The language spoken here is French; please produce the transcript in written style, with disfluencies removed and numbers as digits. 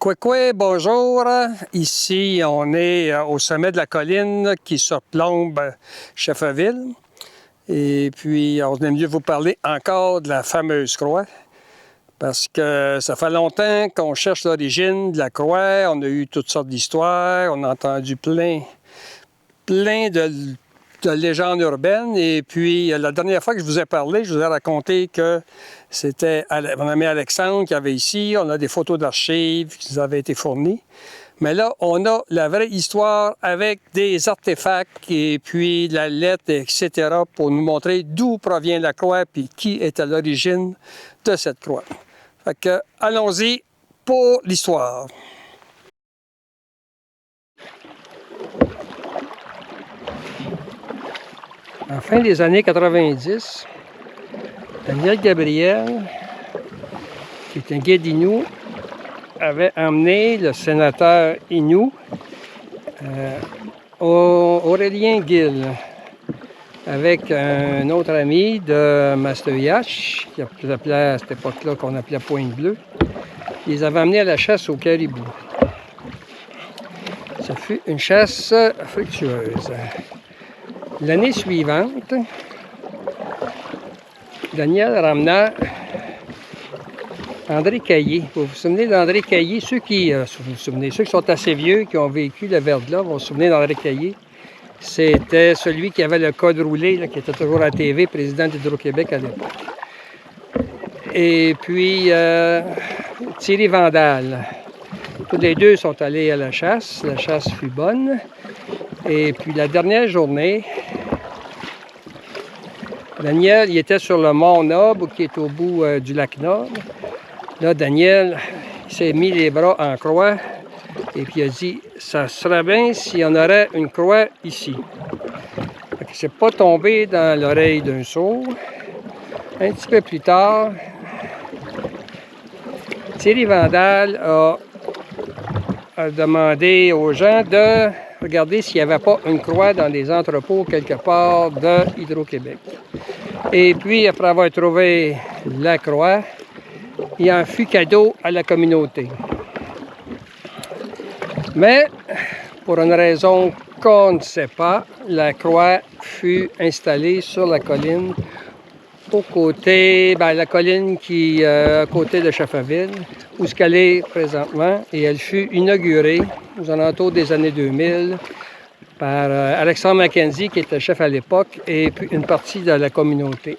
Kwekwe, bonjour. Ici, on est au sommet de la colline qui surplombe Chefferville. Et puis, on aime mieux vous parler encore de la fameuse croix. Parce que ça fait longtemps qu'on cherche l'origine de la croix. On a eu toutes sortes d'histoires. On a entendu plein de légendes urbaines. Et puis, la dernière fois que je vous ai parlé, je vous ai raconté que c'était mon ami Alexandre qui avait ici. On a des photos d'archives qui nous avaient été fournies. Mais là, on a la vraie histoire avec des artefacts et puis la lettre, etc. pour nous montrer d'où provient la croix puis qui est à l'origine de cette croix. Fait que, allons-y pour l'histoire. En fin des années 90, Daniel Gabriel, qui est un guide Innu, avait emmené le sénateur Innu, Aurélien Gill, avec un autre ami de Mastoyache, qui s'appelait à cette époque-là qu'on appelait Pointe-Bleue. Ils les avaient amenés à la chasse au caribou. Ça fut une chasse fructueuse. L'année suivante, Daniel ramena André Caillé. Vous vous souvenez d'André Caillé? Ceux qui sont assez vieux, qui ont vécu le verglas, vont se souvenir d'André Caillé. C'était celui qui avait le code roulé, là, qui était toujours à la TV, président d'Hydro-Québec à l'époque. Et puis, Thierry Vandal. Tous les deux sont allés à la chasse. La chasse fut bonne. Et puis, la dernière journée, Daniel, il était sur le mont Noble, qui est au bout du lac Nord. Là, Daniel, il s'est mis les bras en croix et puis il a dit « Ça serait bien s'il y en aurait une croix ici. » Il ne s'est pas tombé dans l'oreille d'un sourd. Un petit peu plus tard, Thierry Vandal a demandé aux gens de regarder s'il n'y avait pas une croix dans des entrepôts quelque part de Hydro-Québec. Et puis, après avoir trouvé la croix, il en fut cadeau à la communauté. Mais, pour une raison qu'on ne sait pas, la croix fut installée sur la colline, au côté, la colline qui est à côté de Chefferville, où ce qu'elle est présentement, et elle fut inaugurée aux alentours des années 2000 par Alexandre Mackenzie, qui était chef à l'époque, et puis une partie de la communauté.